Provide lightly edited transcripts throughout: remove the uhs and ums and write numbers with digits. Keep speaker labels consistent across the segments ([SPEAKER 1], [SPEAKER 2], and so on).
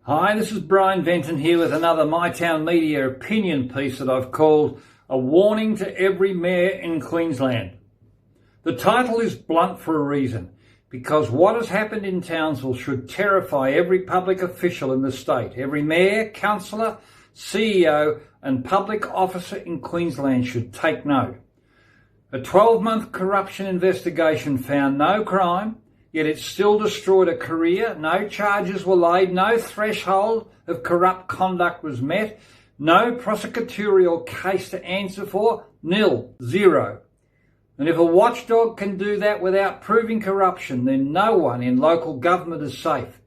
[SPEAKER 1] Hi, this is Brian Venton here with another My Town Media opinion piece that I've called A Warning to Every Mayor in Queensland. The title is blunt for a reason, because what has happened in Townsville should terrify every public official in the state. Every mayor, councillor, CEO and public officer in Queensland should take note. A 12-month corruption investigation found no crime, yet it still destroyed a career. No charges were laid, no threshold of corrupt conduct was met, no prosecutorial case to answer for, nil, zero. And if a watchdog can do that without proving corruption, then no one in local government is safe.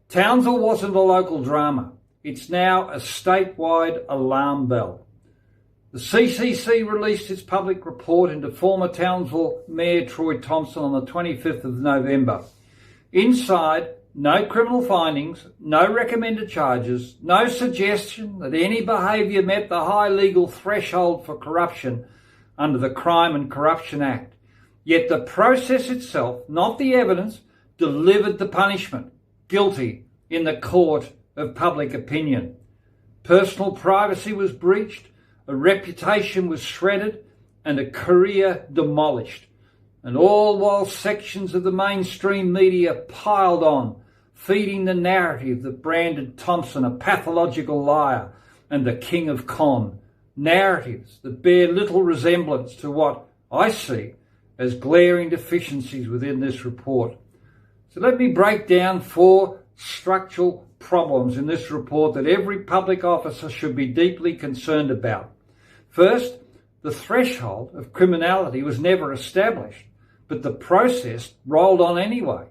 [SPEAKER 1] Townsville wasn't a local drama. It's now a statewide alarm bell. The CCC released its public report into former Townsville Mayor Troy Thompson on the 25th of November. Inside, no criminal findings, no recommended charges, no suggestion that any behaviour met the high legal threshold for corruption under the Crime and Corruption Act. Yet the process itself, not the evidence, delivered the punishment. Guilty in the court of public opinion. Personal privacy was breached, a reputation was shredded, and a career demolished. And all while sections of the mainstream media piled on, feeding the narrative that branded Thompson a pathological liar and the king of con. Narratives that bear little resemblance to what I see as glaring deficiencies within this report. So let me break down 4 structural problems in this report that every public officer should be deeply concerned about. First, the threshold of criminality was never established, but the process rolled on anyway.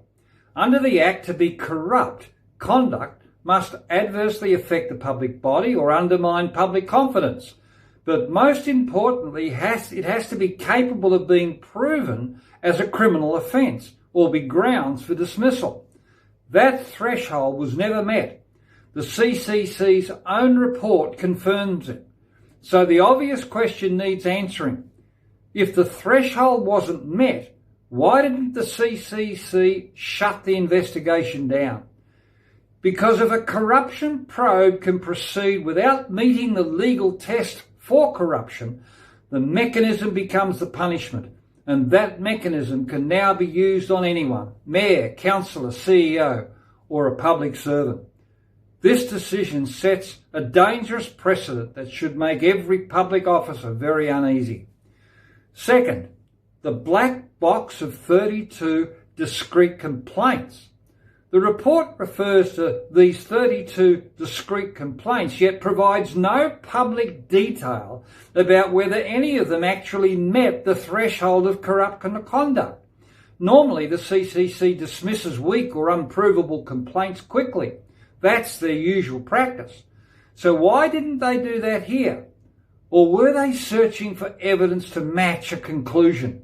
[SPEAKER 1] Under the Act, to be corrupt, conduct must adversely affect the public body or undermine public confidence. But most importantly, it has to be capable of being proven as a criminal offence or be grounds for dismissal. That threshold was never met. The CCC's own report confirms it. So the obvious question needs answering. If the threshold wasn't met, why didn't the CCC shut the investigation down? Because if a corruption probe can proceed without meeting the legal test for corruption, the mechanism becomes the punishment, and that mechanism can now be used on anyone, mayor, councillor, CEO, or a public servant. This decision sets a dangerous precedent that should make every public officer very uneasy. Second, the black box of 32 discrete complaints. The report refers to these 32 discrete complaints, yet provides no public detail about whether any of them actually met the threshold of corrupt conduct. Normally, the CCC dismisses weak or unprovable complaints quickly. That's their usual practice. So why didn't they do that here? Or were they searching for evidence to match a conclusion?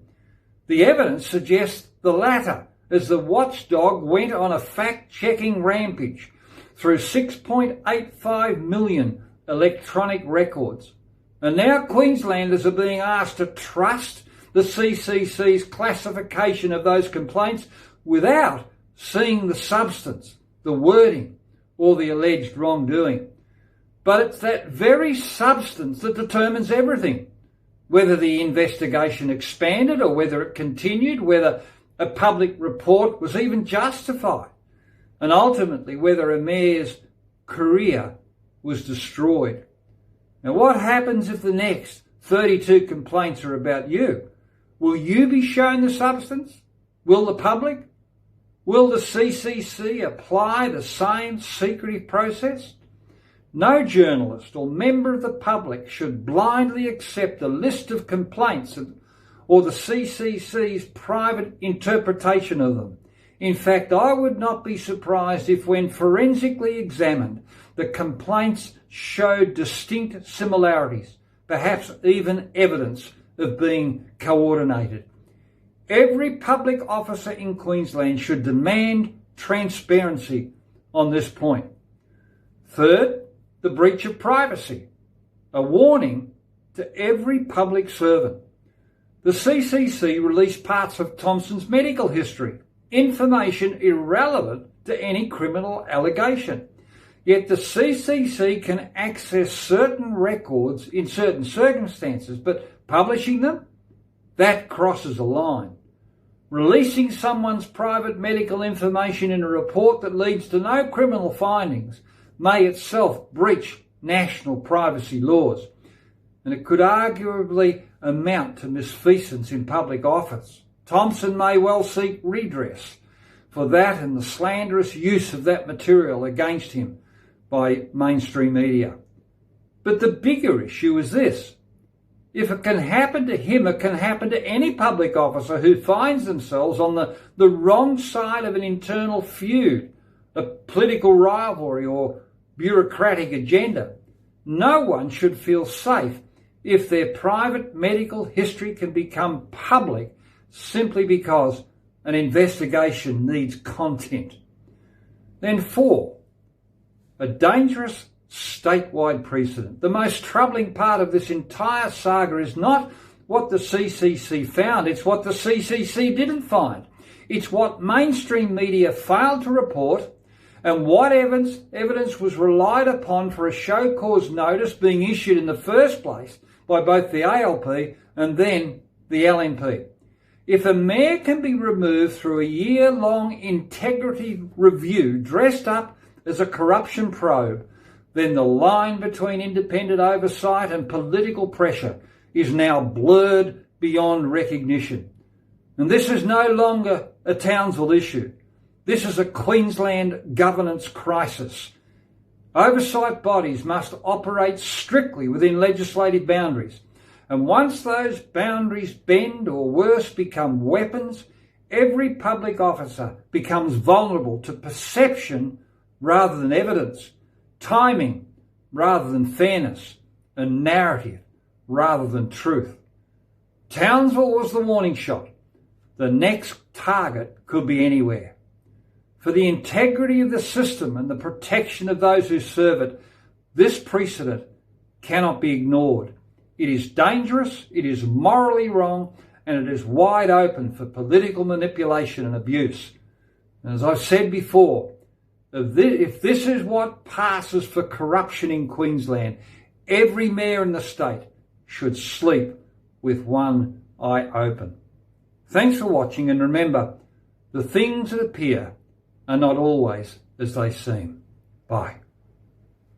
[SPEAKER 1] The evidence suggests the latter, as the watchdog went on a fact-checking rampage through 6.85 million electronic records. And now Queenslanders are being asked to trust the CCC's classification of those complaints without seeing the substance, the wording, or the alleged wrongdoing. But it's that very substance that determines everything. Whether the investigation expanded or whether it continued, whether a public report was even justified, and ultimately whether a mayor's career was destroyed. Now, what happens if the next 32 complaints are about you? Will you be shown the substance? Will the public? Will the CCC apply the same secretive process? No journalist or member of the public should blindly accept a list of complaints or the CCC's private interpretation of them. In fact, I would not be surprised if, when forensically examined, the complaints showed distinct similarities, perhaps even evidence of being coordinated. Every public officer in Queensland should demand transparency on this point. Third, the breach of privacy. A warning to every public servant. The CCC released parts of Thompson's medical history, information irrelevant to any criminal allegation. Yet the CCC can access certain records in certain circumstances, but publishing them? That crosses a line. Releasing someone's private medical information in a report that leads to no criminal findings may itself breach national privacy laws, and it could arguably amount to misfeasance in public office. Thompson may well seek redress for that and the slanderous use of that material against him by mainstream media. But the bigger issue is this. If it can happen to him, it can happen to any public officer who finds themselves on the wrong side of an internal feud, a political rivalry or bureaucratic agenda. No one should feel safe if their private medical history can become public simply because an investigation needs content. Then 4, a dangerous statewide precedent. The most troubling part of this entire saga is not what the CCC found, it's what the CCC didn't find. It's what mainstream media failed to report and what evidence was relied upon for a show cause notice being issued in the first place by both the ALP and then the LNP. If a mayor can be removed through a year-long integrity review dressed up as a corruption probe, then the line between independent oversight and political pressure is now blurred beyond recognition. And this is no longer a Townsville issue. This is a Queensland governance crisis. Oversight bodies must operate strictly within legislative boundaries. And once those boundaries bend or worse become weapons, every public officer becomes vulnerable to perception rather than evidence, timing rather than fairness, and narrative rather than truth. Townsville was the warning shot. The next target could be anywhere. For the integrity of the system and the protection of those who serve it, this precedent cannot be ignored. It is dangerous, it is morally wrong, and it is wide open for political manipulation and abuse. And as I've said before, if this is what passes for corruption in Queensland, every mayor in the state should sleep with one eye open. Thanks for watching, and remember, the things that appear are not always as they seem. Bye.